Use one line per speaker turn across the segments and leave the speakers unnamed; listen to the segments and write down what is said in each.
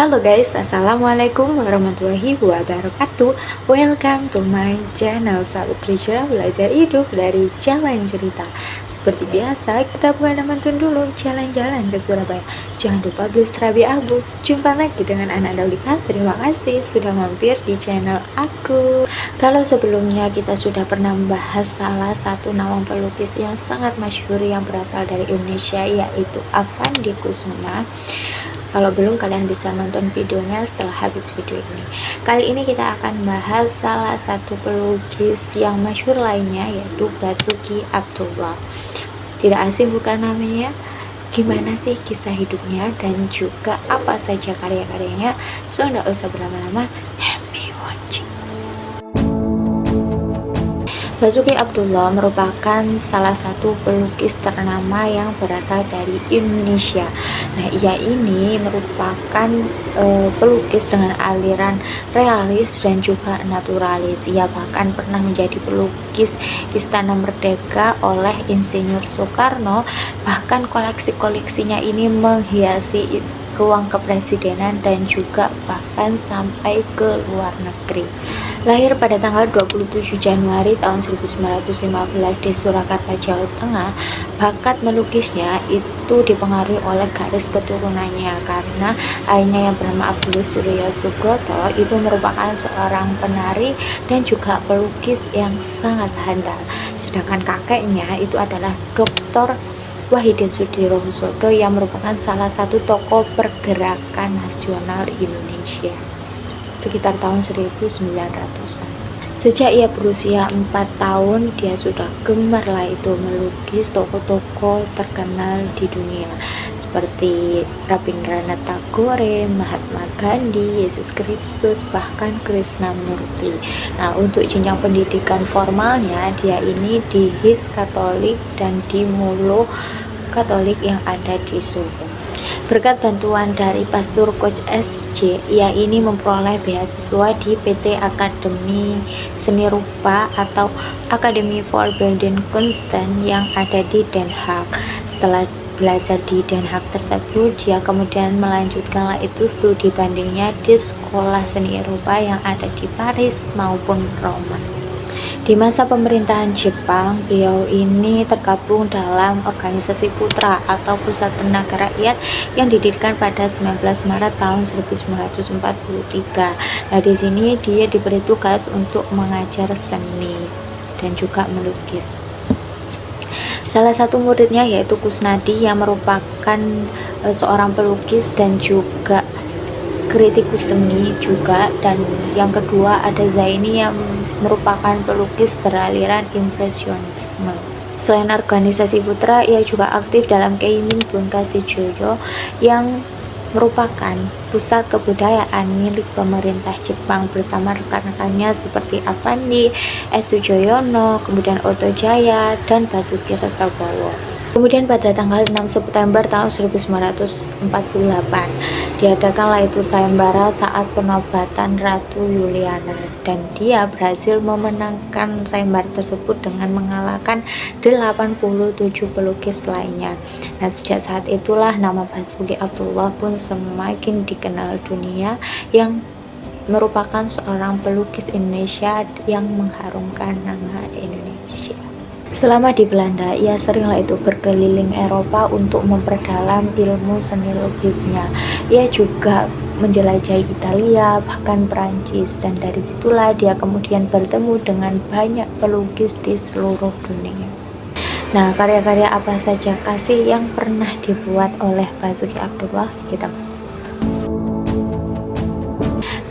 Halo guys, assalamualaikum warahmatullahi wabarakatuh. Welcome to my channel. Sahabat Prisha belajar hidup dari jalan cerita. Seperti biasa, kita bukan nonton dulu jalan-jalan ke Surabaya. Jangan lupa beli serabi abu. Jumpa lagi dengan anak Daulika. Terima kasih sudah mampir di channel aku. Kalau sebelumnya kita sudah pernah membahas salah satu nama pelukis yang sangat masyhur yang berasal dari Indonesia, yaitu Avandi Kusuma. Kalau belum, kalian bisa nonton videonya setelah habis video ini. Kali ini kita akan bahas salah satu pelukis yang masyhur lainnya, yaitu Basuki Abdullah. Tidak asing bukan namanya? Gimana sih kisah hidupnya dan juga apa saja karya-karyanya? So, nggak usah berlama-lama, happy watching. Basuki Abdullah merupakan salah satu pelukis ternama yang berasal dari Indonesia. Nah, ia ini merupakan pelukis dengan aliran realis dan juga naturalis. Ia bahkan pernah menjadi pelukis Istana Merdeka oleh Insinyur Soekarno. Bahkan koleksi-koleksinya ini menghiasi ruang kepresidenan dan juga bahkan sampai ke luar negeri. Lahir pada tanggal 27 Januari tahun 1915 di Surakarta, Jawa Tengah, bakat melukisnya itu dipengaruhi oleh garis keturunannya karena ayahnya yang bernama Abdullah Surya Subroto itu merupakan seorang penari dan juga pelukis yang sangat handal. Sedangkan kakeknya itu adalah Dr. Wahidin Sudirohusodo yang merupakan salah satu tokoh pergerakan nasional Indonesia sekitar tahun 1900-an. Sejak ia berusia 4 tahun, dia sudah gemar melukis tokoh-tokoh terkenal di dunia seperti Rabindranath Tagore, Mahatma Gandhi, Yesus Kristus, bahkan Krishnamurti. Nah, untuk jenjang pendidikan formalnya, dia ini di HIS Katolik dan di Mulo Katolik yang ada di Solo. Berkat bantuan dari Pastor Coach SJ, ia ini memperoleh beasiswa di PT Akademi Seni Rupa atau Academy for Beeldende Kunsten yang ada di Den Haag. Setelah belajar di Den Haag tersebut, dia kemudian melanjutkan studi bandingnya di sekolah seni rupa yang ada di Paris maupun Roma. Di masa pemerintahan Jepang, beliau ini tergabung dalam organisasi Putra atau Pusat Tenaga Rakyat yang didirikan pada 19 Maret tahun 1943. Nah, di sini dia diberi tugas untuk mengajar seni dan juga melukis. Salah satu muridnya yaitu Kusnadi yang merupakan seorang pelukis dan juga kritikus seni juga, dan yang kedua ada Zaini yang merupakan pelukis beraliran impresionisme. Selain organisasi Putra, ia juga aktif dalam Keimin Bungkasijoyo yang merupakan pusat kebudayaan milik pemerintah Jepang bersama rekan-rekannya seperti Avandi, S. Sujoyono, kemudian Oto Jaya, dan Basuki Resabowo. Kemudian pada tanggal 6 September tahun 1948 diadakanlah sayembara saat penobatan Ratu Yuliana, dan dia berhasil memenangkan sayembara tersebut dengan mengalahkan 87 pelukis lainnya. Nah, sejak saat itulah nama Basuki Abdullah pun semakin dikenal dunia, yang merupakan seorang pelukis Indonesia yang mengharumkan nama Indonesia. Selama di Belanda, ia seringlah berkeliling Eropa untuk memperdalam ilmu seni lukisnya. Ia juga menjelajahi Italia, bahkan Perancis, dan dari situlah dia kemudian bertemu dengan banyak pelukis di seluruh dunia. Nah, karya-karya apa saja kasih yang pernah dibuat oleh Basuki Abdullah? Kita bahas.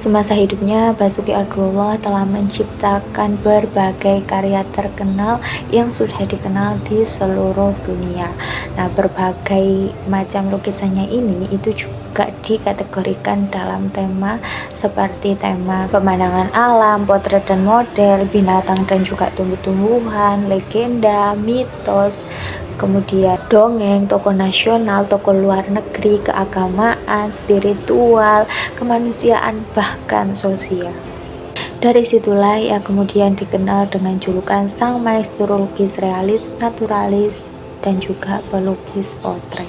Semasa hidupnya, Basuki Abdullah telah menciptakan berbagai karya terkenal yang sudah dikenal di seluruh dunia. Nah, berbagai macam lukisannya ini itu juga dikategorikan dalam tema seperti tema pemandangan alam, potret dan model, binatang dan juga tumbuh-tumbuhan, legenda, mitos, kemudian dongeng, tokoh nasional, tokoh luar negeri, keagamaan, spiritual, kemanusiaan, bahkan sosial. Dari situlah ia kemudian dikenal dengan julukan sang maestro lukis realis, naturalis, dan juga pelukis potret.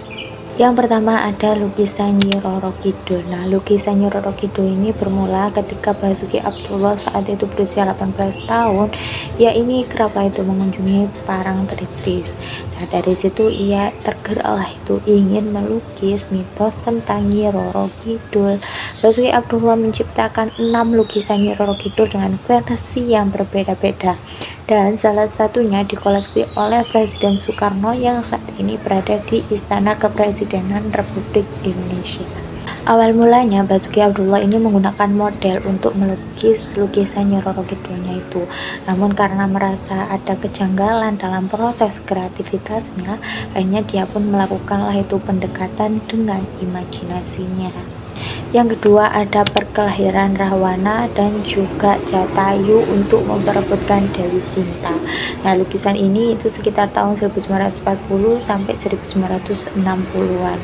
Yang pertama ada lukisan Nyi Roro Kidul. Nah, lukisan Nyi Roro Kidul ini bermula ketika Basuki Abdullah saat itu berusia 18 tahun. Ia ini kerap itu mengunjungi Parangtritis. Nah, dari situ ia tergerak itu ingin melukis mitos tentang Nyi Roro Kidul. Basuki Abdullah menciptakan 6 lukisan Nyi Roro Kidul dengan versi yang berbeda-beda. Dan salah satunya dikoleksi oleh Presiden Soekarno yang saat ini berada di Istana Kepresidenan Republik Indonesia. Awal mulanya Basuki Abdullah ini menggunakan model untuk melukis lukisan Nyi Roro Kidulnya itu. Namun karena merasa ada kejanggalan dalam proses kreativitasnya, akhirnya dia pun melakukanlah itu pendekatan dengan imajinasinya. Yang kedua ada perkelahian Rahwana dan juga Jatayu untuk memperebutkan Dewi Sinta. Nah, lukisan ini itu sekitar tahun 1940 sampai 1960-an.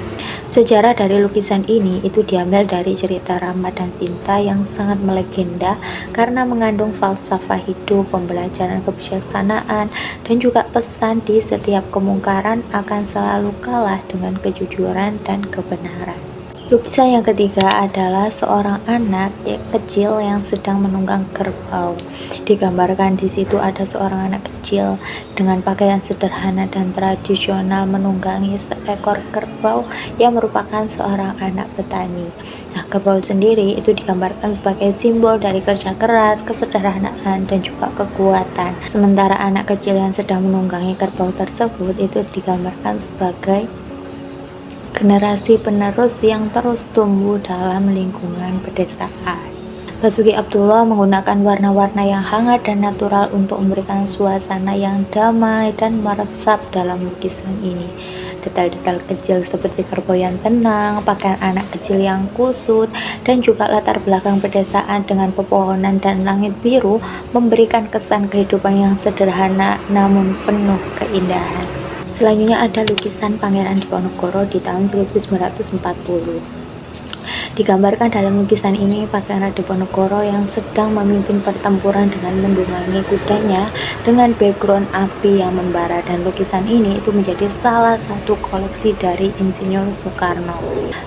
Sejarah dari lukisan ini itu diambil dari cerita Rama dan Sinta yang sangat melegenda karena mengandung falsafah hidup, pembelajaran kebijaksanaan, dan juga pesan di setiap kemungkaran akan selalu kalah dengan kejujuran dan kebenaran. Lukisan yang ketiga adalah seorang anak kecil yang sedang menunggang kerbau. Digambarkan di situ ada seorang anak kecil dengan pakaian sederhana dan tradisional menunggangi seekor kerbau yang merupakan seorang anak petani. Nah, kerbau sendiri itu digambarkan sebagai simbol dari kerja keras, kesederhanaan, dan juga kekuatan. Sementara anak kecil yang sedang menunggangi kerbau tersebut itu digambarkan sebagai generasi penerus yang terus tumbuh dalam lingkungan pedesaan. Basuki Abdullah menggunakan warna-warna yang hangat dan natural untuk memberikan suasana yang damai dan meresap dalam lukisan ini. Detail-detail kecil seperti kerbau yang tenang, pakaian anak kecil yang kusut, dan juga latar belakang pedesaan dengan pepohonan dan langit biru memberikan kesan kehidupan yang sederhana namun penuh keindahan. Selanjutnya ada lukisan Pangeran Diponegoro di tahun 1940. Digambarkan dalam lukisan ini Pangeran Diponegoro yang sedang memimpin pertempuran dengan menunggangi kudanya dengan background api yang membara, dan lukisan ini itu menjadi salah satu koleksi dari Insinyur Soekarno.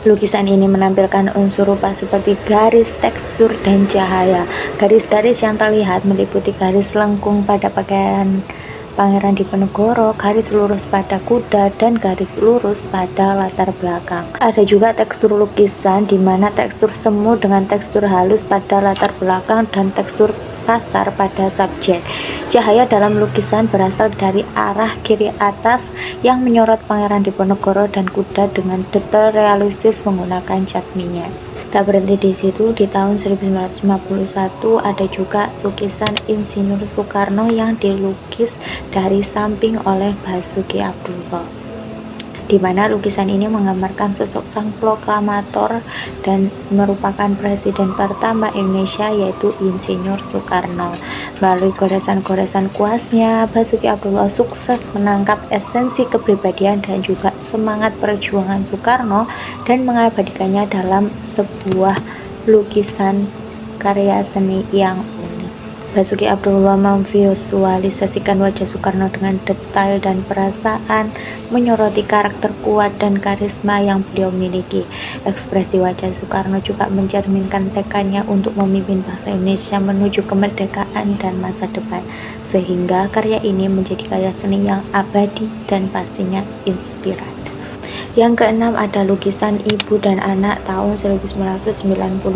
Lukisan ini menampilkan unsur rupa seperti garis, tekstur, dan cahaya. Garis-garis yang terlihat meliputi garis lengkung pada pakaian Pangeran Diponegoro, garis lurus pada kuda, dan garis lurus pada latar belakang. Ada juga tekstur lukisan di mana tekstur semu dengan tekstur halus pada latar belakang dan tekstur kasar pada subjek. Cahaya dalam lukisan berasal dari arah kiri atas yang menyorot Pangeran Diponegoro dan kuda dengan detail realistis menggunakan cat minyak. Tak berhenti di situ, di tahun 1951 ada juga lukisan Insinyur Soekarno yang dilukis dari samping oleh Basuki Abdullah, di mana lukisan ini menggambarkan sosok sang proklamator dan merupakan presiden pertama Indonesia, yaitu Insinyur Soekarno. Melalui goresan-goresan kuasnya, Basuki Abdullah sukses menangkap esensi kepribadian dan juga semangat perjuangan Soekarno dan mengabadikannya dalam sebuah lukisan karya seni yang unik. Basuki Abdullah memvisualisasikan wajah Soekarno dengan detail dan perasaan, menyoroti karakter kuat dan karisma yang beliau miliki. Ekspresi wajah Soekarno juga mencerminkan tekadnya untuk memimpin bangsa Indonesia menuju kemerdekaan dan masa depan, sehingga karya ini menjadi karya seni yang abadi dan pastinya inspiratif. Yang keenam ada lukisan Ibu dan Anak tahun 1992.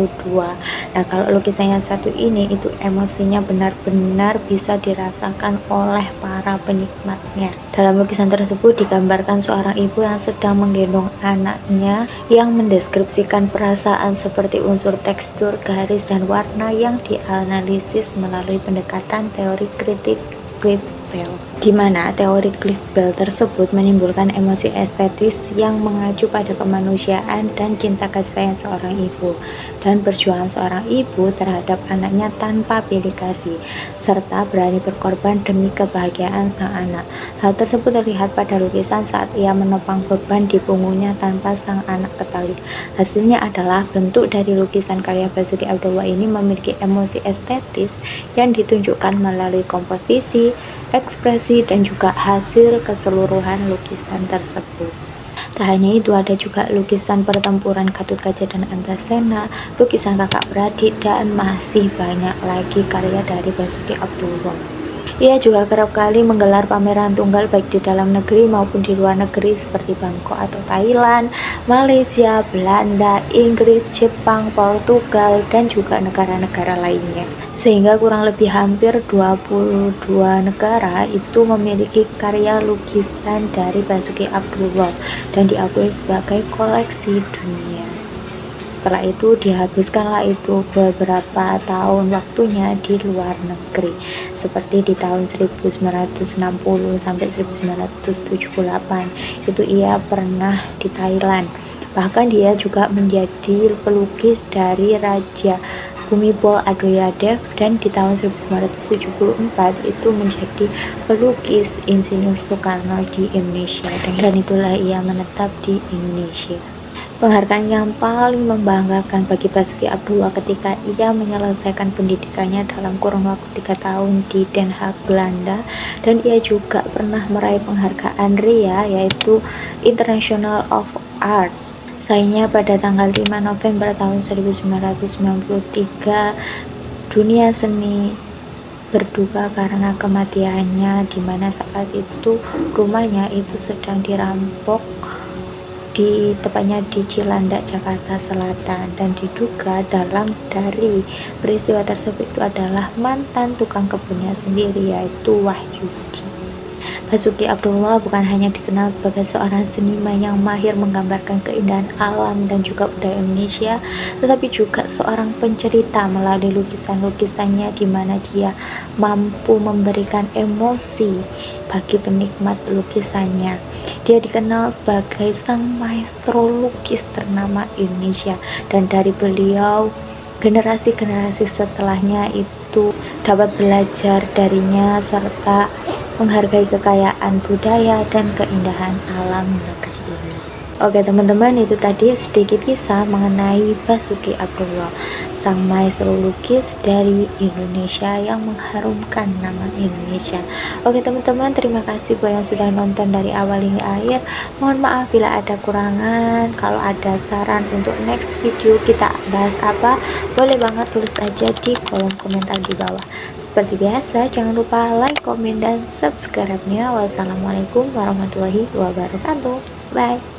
Nah, kalau lukisan yang satu ini itu emosinya benar-benar bisa dirasakan oleh para penikmatnya. Dalam lukisan tersebut digambarkan seorang ibu yang sedang menggendong anaknya yang mendeskripsikan perasaan seperti unsur tekstur, garis, dan warna yang dianalisis melalui pendekatan teori kritik Cliff Bell, di mana teori Cliff Bell tersebut menimbulkan emosi estetis yang mengacu pada kemanusiaan dan cinta kasih sayang seorang ibu dan perjuangan seorang ibu terhadap anaknya tanpa pilih kasih, serta berani berkorban demi kebahagiaan sang anak. Hal tersebut terlihat pada lukisan saat ia menopang beban di punggungnya tanpa sang anak ketahui. Hasilnya adalah bentuk dari lukisan karya Basuki Abdullah ini memiliki emosi estetis yang ditunjukkan melalui komposisi, ekspresi, dan juga hasil keseluruhan lukisan tersebut. Tak hanya itu, ada juga lukisan pertempuran Gatot-Kaca dan Antasena, lukisan kakak beradik, dan masih banyak lagi karya dari Basuki Abdullah. Ia juga kerap kali menggelar pameran tunggal baik di dalam negeri maupun di luar negeri seperti Bangkok atau Thailand, Malaysia, Belanda, Inggris, Jepang, Portugal, dan juga negara-negara lainnya. Sehingga kurang lebih hampir 22 negara itu memiliki karya lukisan dari Basuki Abdullah dan diakui sebagai koleksi dunia. Setelah itu dihabiskanlah itu beberapa tahun waktunya di luar negeri, seperti di tahun 1960 sampai 1978 itu ia pernah di Thailand. Bahkan dia juga menjadi pelukis dari Raja Bhumibol Adulyadej, dan di tahun 1974 itu menjadi pelukis Insinyur Soekarno di Indonesia, dan itulah ia menetap di Indonesia. Penghargaan yang paling membanggakan bagi Basuki Abdullah ketika ia menyelesaikan pendidikannya dalam kurun waktu 3 tahun di Den Haag, Belanda, dan ia juga pernah meraih penghargaan RIA, yaitu International of Art. Sayangnya pada tanggal 5 November tahun 1993 dunia seni berduka karena kematiannya, di mana saat itu rumahnya itu sedang dirampok tepatnya di Cilandak, Jakarta Selatan, dan diduga dalang dari peristiwa tersebut itu adalah mantan tukang kebunnya sendiri, yaitu Wahyudi. Basuki Abdullah bukan hanya dikenal sebagai seorang seniman yang mahir menggambarkan keindahan alam dan juga budaya Indonesia, tetapi juga seorang pencerita melalui lukisan-lukisannya, di mana dia mampu memberikan emosi bagi penikmat lukisannya. Dia dikenal sebagai sang maestro lukis ternama Indonesia, dan dari beliau generasi-generasi setelahnya itu dapat belajar darinya serta menghargai kekayaan budaya dan keindahan alam negeri ini. Oke teman-teman, itu tadi sedikit kisah mengenai Basuki Abdullah, sang maestro lukis dari Indonesia yang mengharumkan nama Indonesia. Oke teman-teman, terima kasih buat yang sudah nonton dari awal hingga akhir. Mohon maaf bila ada kurangan. Kalau ada saran untuk next video kita bahas apa, boleh banget tulis aja di kolom komentar di bawah. Seperti biasa, jangan lupa like, komen, dan subscribe-nya. Wassalamualaikum warahmatullahi wabarakatuh. Bye.